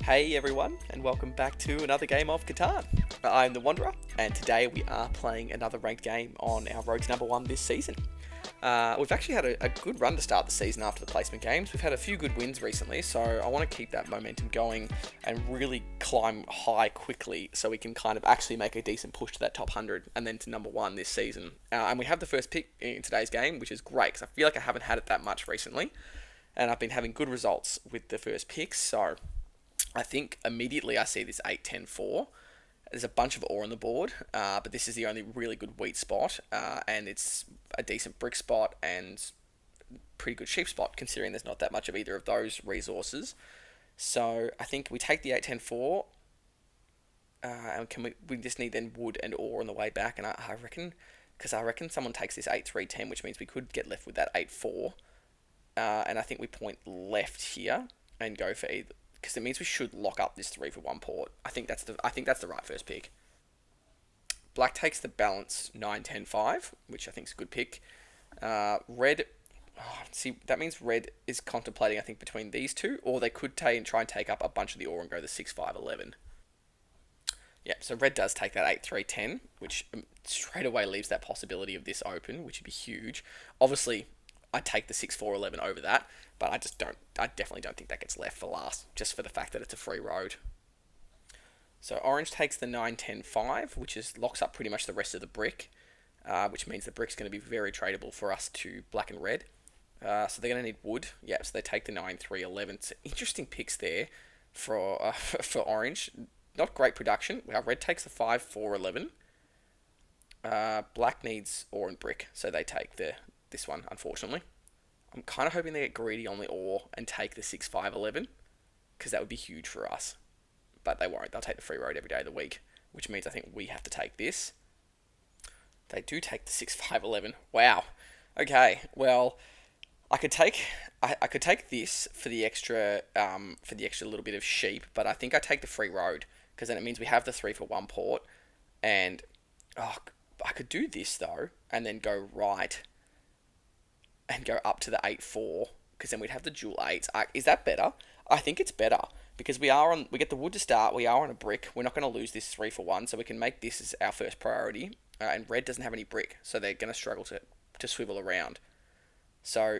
Hey everyone, and welcome back to another game of Catan. I'm the Wanderer, and today we are playing another ranked game on our road to number one this season. We've actually had a good run to start the season after the placement games. We've had a few good wins recently, so I want to keep that momentum going and really climb high quickly so we can kind of actually make a decent push to that top 100 and then to number one this season. And we have the first pick in today's game, which is great because I feel like I haven't had it that much recently, and I've been having good results with the first picks, so I think immediately I see this 8-10-4. There's a bunch of ore on the board, but this is the only really good wheat spot, and it's a decent brick spot and pretty good sheep spot, considering there's not that much of either of those resources. So I think we take the 8-10-4, and we just need then wood and ore on the way back, and I reckon someone takes this 8-3-10, which means we could get left with that 8-4, and I think we point left here and go for either, because it means we should lock up this 3 for 1 port. I think that's the right first pick. Black takes the balance 9-10-5, which I think is a good pick. Red, that means red is contemplating, I think, between these two, or they could try and take up a bunch of the ore and go the 6-5-11. Yeah, so red does take that 8-3-10, which straight away leaves that possibility of this open, which would be huge. Obviously, I take the 6-4-11 over that, but I definitely don't think that gets left for last, just for the fact that it's a free road. So orange takes the 9-10-5, which locks up pretty much the rest of the brick, which means the brick's going to be very tradable for us to black and red. So they're going to need wood. Yeah, so they take the 9-3-11. So interesting picks there for orange. Not great production. Red takes the 5-4-11. Black needs ore and brick, so they take this one, unfortunately. I'm kind of hoping they get greedy on the ore and take the 6-5-11, because that would be huge for us. But they won't. They'll take the free road every day of the week, which means I think we have to take this. They do take the 6-5-11. Wow. Okay. Well, I could take this for the extra little bit of sheep, but I think I take the free road, because then it means we have the 3 for 1 port, and I could do this though, and then go right and go up to the 8-4, because then we'd have the dual 8s. Is that better? I think it's better, because we get the wood to start, we are on a brick, we're not going to lose this 3 for 1, so we can make this as our first priority, and red doesn't have any brick, so they're going to struggle to swivel around. So,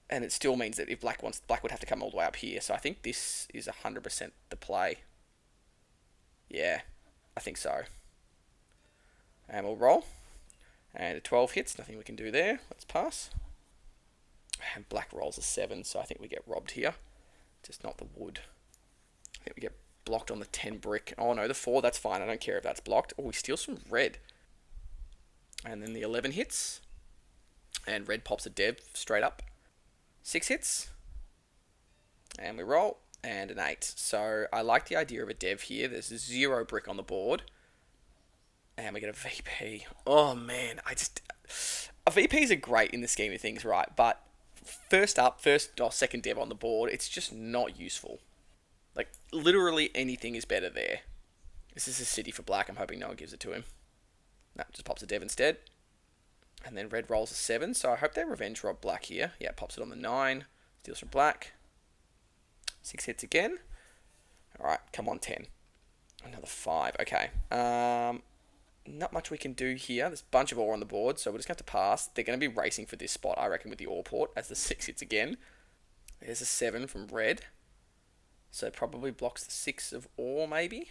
and it still means that if black would have to come all the way up here, so I think this is 100% the play. Yeah, I think so. And we'll roll. And a 12 hits, nothing we can do there. Let's pass. And black rolls a 7, so I think we get robbed here. Just not the wood. I think we get blocked on the 10 brick. Oh no, the 4, that's fine. I don't care if that's blocked. Oh, we steal some red. And then the 11 hits. And red pops a dev straight up. 6 hits. And we roll. And an 8. So I like the idea of a dev here. There's 0 brick on the board. And we get a VP. Oh man, VPs are great in the scheme of things, right? But first or second dev on the board, it's just not useful. Like, literally anything is better there. This is a city for black. I'm hoping no one gives it to him. No, just pops a dev instead. And then red rolls a 7, so I hope they revenge rob black here. Yeah, pops it on the 9. Steals from black. 6 hits again. Alright, come on, 10. Another 5. Okay. Not much we can do here. There's a bunch of ore on the board, so we're just going to have to pass. They're going to be racing for this spot, I reckon, with the ore port, as the 6 hits again. There's a 7 from red. So probably blocks the 6 of ore, maybe?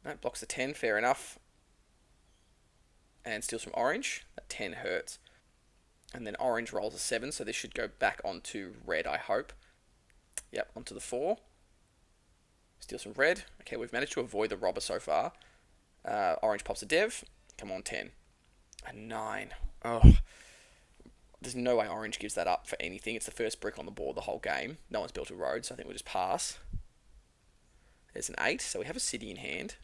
No, blocks the 10, fair enough. And steals from orange. That 10 hurts. And then orange rolls a 7, so this should go back onto red, I hope. Yep, onto the 4. Steals from red. Okay, we've managed to avoid the robber so far. Orange pops a dev. Come on, 10. A 9. Oh. There's no way orange gives that up for anything. It's the first brick on the board the whole game. No one's built a road, so I think we'll just pass. There's an 8, so we have a city in hand.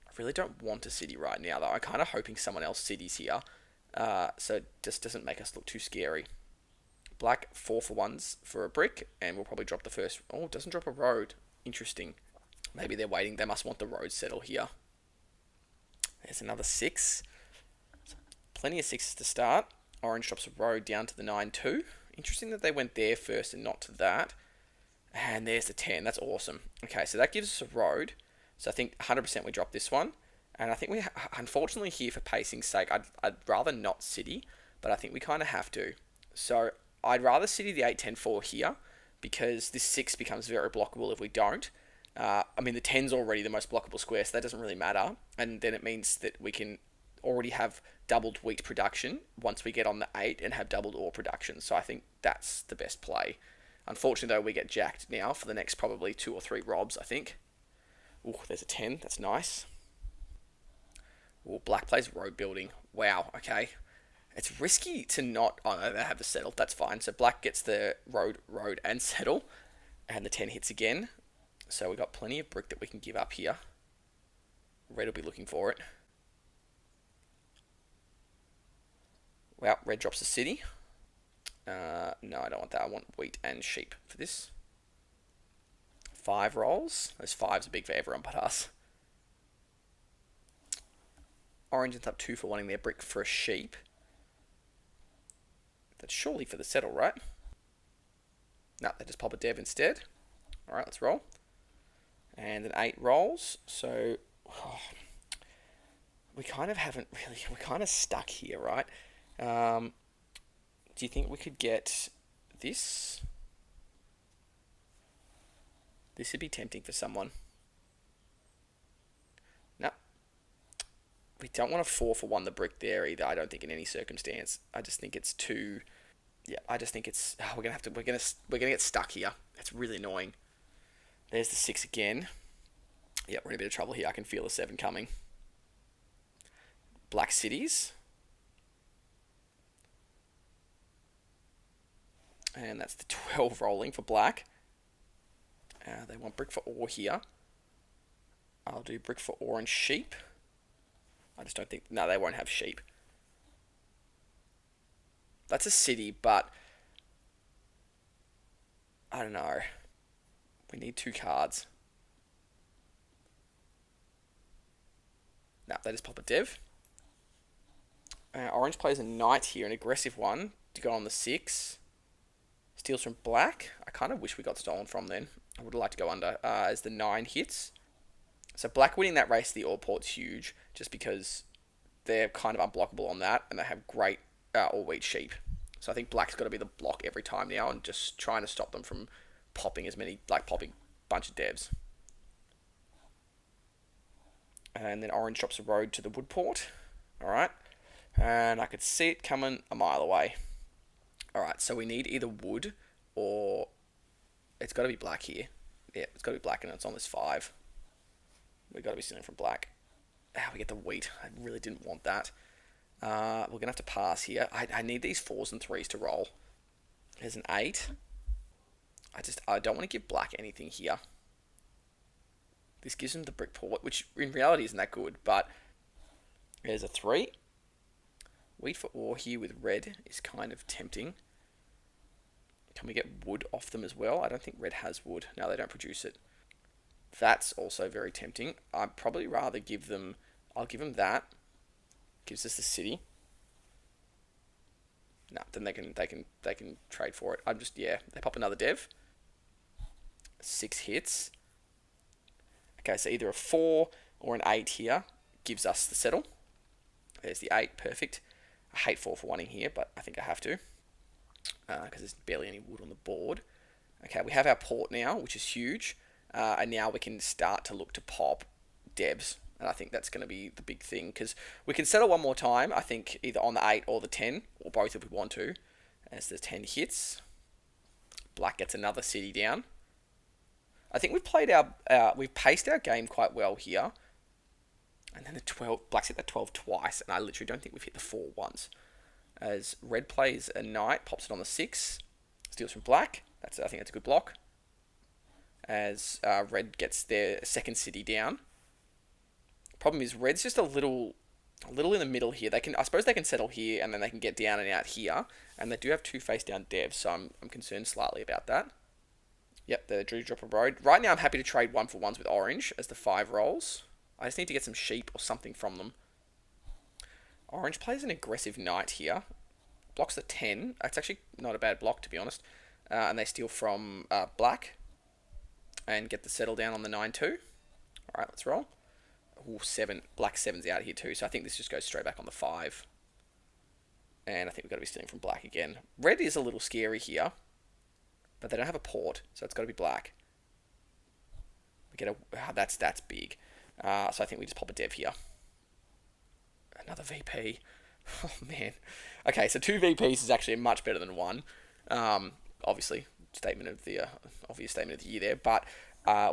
I really don't want a city right now, though. I'm kind of hoping someone else cities here, so it just doesn't make us look too scary. Black 4 for 1s for a brick, and we'll probably drop the first. Oh, it doesn't drop a road. Interesting. Maybe they're waiting. They must want the road settle here. There's another 6. Plenty of 6s to start. Orange drops a road down to the 9-2. Interesting that they went there first and not to that. And there's the 10. That's awesome. Okay, so that gives us a road. So I think 100% we drop this one. And I think we, unfortunately, here for pacing's sake, I'd rather not city, but I think we kind of have to. So I'd rather city the 8-10-4 here because this 6 becomes very blockable if we don't. I mean, the 10's already the most blockable square, so that doesn't really matter. And then it means that we can already have doubled wheat production once we get on the 8 and have doubled ore production. So I think that's the best play. Unfortunately, though, we get jacked now for the next probably 2 or 3 robs, I think. Ooh, there's a 10. That's nice. Ooh, black plays road building. Wow, okay. It's risky to not... Oh, no, they have the settle. That's fine. So black gets the road, and settle. And the 10 hits again. So we've got plenty of brick that we can give up here. Red will be looking for it. Wow, red drops the city. No, I don't want that. I want wheat and sheep for this. 5 rolls. Those 5s are big for everyone but us. Orange ends up 2 for wanting their brick for a sheep. That's surely for the settle, right? No, they just pop a dev instead. Alright, let's roll. And an 8 rolls. So, we kind of haven't really... We're kind of stuck here, right? Do you think we could get this? This would be tempting for someone. No. We don't want to 4 for 1 the brick there either, I don't think in any circumstance. I just think it's too... Yeah, I just think it's... Oh, we're gonna get stuck here. It's really annoying. There's the 6 again. Yeah, we're in a bit of trouble here. I can feel the 7 coming. Black cities. And that's the 12 rolling for black. They want brick for ore here. I'll do brick for ore and sheep. I just don't think... No, they won't have sheep. That's a city, but... I don't know. We need 2 cards. No, they just pop a dev. Orange plays a knight here, an aggressive one, to go on the 6. Steals from black. I kind of wish we got stolen from then. I would have liked to go under as the 9 hits. So black winning that race to the ore port's huge, just because they're kind of unblockable on that, and they have great all wheat sheep. So I think black's got to be the block every time now, and just trying to stop them from popping as many, like popping a bunch of devs. And then orange drops a road to the wood port. Alright. And I could see it coming a mile away. Alright, so we need either wood or... It's got to be black here. Yeah, it's got to be black and it's on this 5. We've got to be stealing from black. We get the wheat. I really didn't want that. We're going to have to pass here. I need these 4s and 3s to roll. There's an 8. I don't want to give black anything here. This gives him the brick port, which in reality isn't that good, but there's a 3. Wheat for ore here with red is kind of tempting. Can we get wood off them as well? I don't think red has wood. No, they don't produce it. That's also very tempting. I'd probably rather give them... I'll give them that. Gives us the city. No, then they can trade for it. I'm just... Yeah, they pop another dev. 6 hits. Okay, so either a 4 or an 8 here gives us the settle. There's the 8, perfect. I hate 4 for 1 here, but I think I have to. Because there's barely any wood on the board. Okay, we have our port now, which is huge. And now we can start to look to pop devs. And I think that's going to be the big thing. Because we can settle one more time, I think, either on the 8 or the 10. Or both if we want to. As the 10 hits. Black gets another city down. I think we've played we've paced our game quite well here. And then the 12, black's hit that 12 twice, and I literally don't think we've hit the 4 once. As red plays a knight, pops it on the 6, steals from black. I think that's a good block. As red gets their second city down. Problem is, red's just a little in the middle here. I suppose they can settle here, and then they can get down and out here. And they do have 2 face down devs, so I'm concerned slightly about that. Yep, they do drop a road. Right now, I'm happy to trade 1 for 1s with orange as the 5 rolls. I just need to get some sheep or something from them. Orange plays an aggressive knight here. Blocks the 10. It's actually not a bad block, to be honest. And they steal from black. and get the settle down on the 9-2. Alright, let's roll. Ooh, 7. Black 7's out here too, so I think this just goes straight back on the 5. And I think we've got to be stealing from black again. Red is a little scary here, but they don't have a port, so it's got to be black. We get a... that's big. So I think we just pop a dev here. Another VP. Oh, man. Okay, so 2 VPs is actually much better than 1. Obviously, obvious statement of the year there, but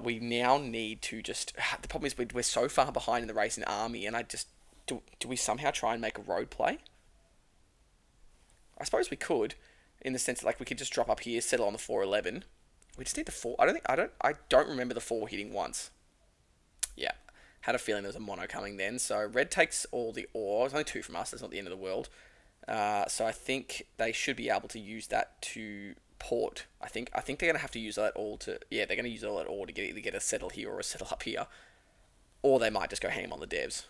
we now need to just... The problem is we're so far behind in the race in army, and I just... Do we somehow try and make a road play? I suppose we could, in the sense that like we could just drop up here, settle on the 4-11. We just need the 4. I don't remember the 4 hitting once. Yeah, had a feeling there was a mono coming then. So red takes all the ore. It's only 2 from us. That's not the end of the world. So I think they should be able to use that to port. I think they're gonna have to use that all to. Yeah, they're gonna use all that ore to either get a settle here or a settle up here, or they might just go ham on the devs.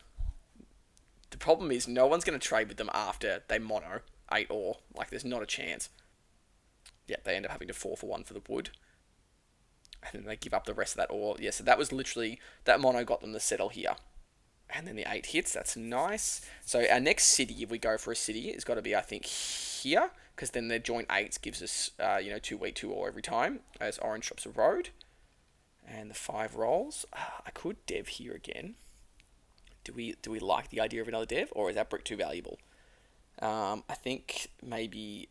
The problem is no one's gonna trade with them after they mono 8 ore. Like there's not a chance. Yeah, they end up having to 4 for 1 for the wood. And then they give up the rest of that ore. Yeah, so that was literally... That mono got them to settle here. And then the 8 hits. That's nice. So our next city, if we go for a city, has got to be, I think, here. Because then their joint 8s gives us, 2 wheat, 2 ore every time. As orange drops a road. And the 5 rolls. I could dev here again. Do we like the idea of another dev? Or is that brick too valuable? I think maybe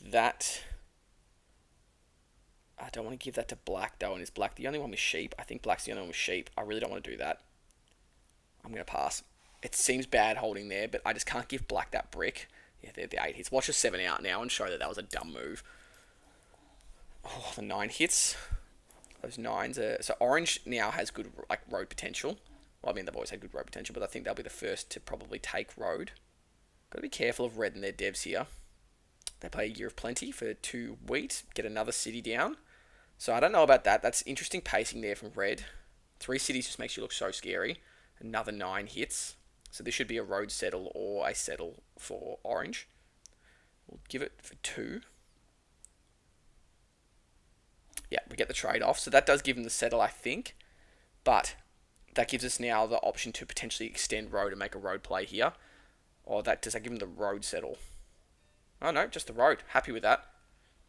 that... I don't want to give that to black though, and is black the only one with sheep? I think black's the only one with sheep. I really don't want to do that. I'm going to pass. It seems bad holding there, but I just can't give black that brick. Yeah, they're the 8 hits. Watch the 7 out now and show that was a dumb move. Oh, the 9 hits. Those 9s are... So orange now has good road potential. Well, I mean, they've always had good road potential, but I think they'll be the first to probably take road. Got to be careful of red and their devs here. They play a Year of Plenty for 2 wheat. Get another city down. So I don't know about that. That's interesting pacing there from red. 3 cities just makes you look so scary. Another 9 hits. So this should be a road settle or a settle for orange. We'll give it for 2. Yeah, we get the trade-off. So that does give them the settle, I think. But that gives us now the option to potentially extend road and make a road play here. Or does that give them the road settle? Oh no, just the road. Happy with that.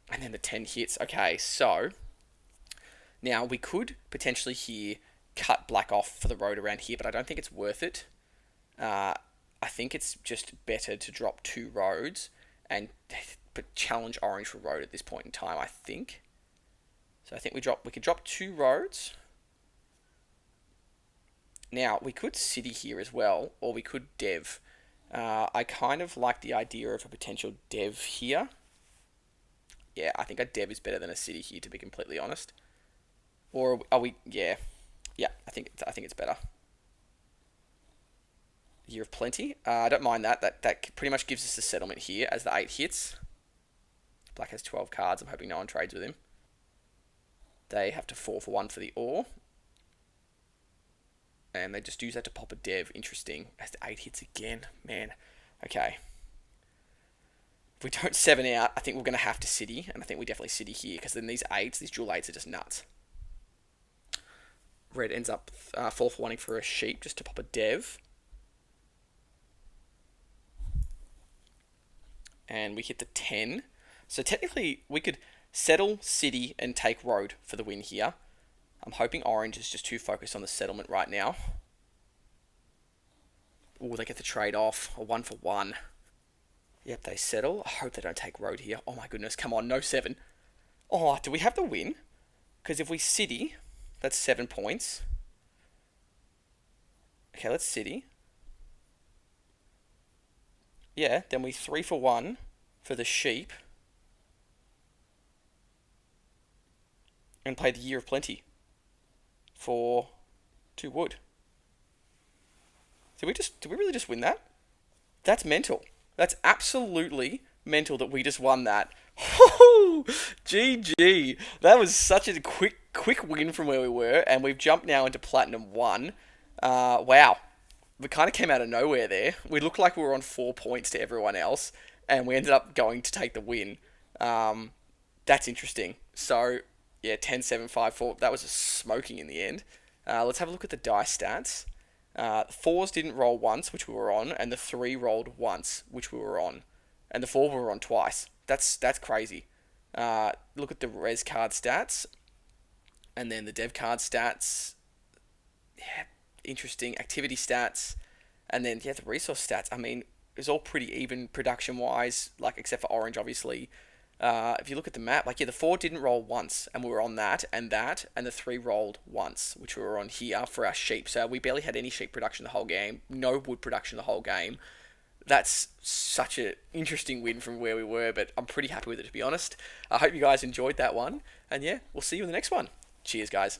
And then the 10 hits. Okay, so... Now, we could potentially here cut black off for the road around here, but I don't think it's worth it. I think it's just better to drop 2 roads and challenge orange for road at this point in time, I think. So I think we could drop 2 roads. Now, we could city here as well, or we could dev. I kind of like the idea of a potential dev here. Yeah, I think a dev is better than a city here, to be completely honest. Or are we? Yeah, I think it's better. Year of Plenty. I don't mind that. That pretty much gives us a settlement here as the 8 hits. Black has 12 cards. I'm hoping no one trades with him. They have to 4 for 1 for the ore. And they just use that to pop a dev. Interesting. As the 8 hits again. Man. Okay. If we don't 7 out, I think we're going to have to city. And I think we definitely city here. Because then these dual 8s are just nuts. Red ends up 4 for 1 for a sheep just to pop a dev. And we hit the 10. So technically, we could settle, city, and take road for the win here. I'm hoping orange is just too focused on the settlement right now. Oh, they get the trade off. A 1 for 1. Yep, they settle. I hope they don't take road here. Oh my goodness, come on, no 7. Oh, do we have the win? Because if we city... That's 7 points. Okay, let's city. Yeah, then we 3 for 1 for the sheep. And play the Year of Plenty for 2 wood. Did we really just win that? That's mental. That's absolutely mental that we just won that. GG. That was such a quick win from where we were, and we've jumped now into Platinum 1. Wow. We kind of came out of nowhere there. We looked like we were on 4 points to everyone else, and we ended up going to take the win. That's interesting. So, Yeah, 10, 7, 5, 4. That was a smoking in the end. Let's have a look at the dice stats. Fours didn't roll once, which we were on, and the three rolled once, which we were on, and the four we were on twice. That's crazy. Look at the res card stats, and then the dev card stats. Yeah, interesting activity stats, and then yeah, the resource stats. I mean, it was all pretty even production wise, like except for orange, obviously. If you look at the map, like yeah, the four didn't roll once, and we were on that, and the three rolled once, which we were on here for our sheep. So we barely had any sheep production the whole game, no wood production the whole game. That's such an interesting win from where we were, but I'm pretty happy with it, to be honest. I hope you guys enjoyed that one, and yeah, we'll see you in the next one. Cheers, guys.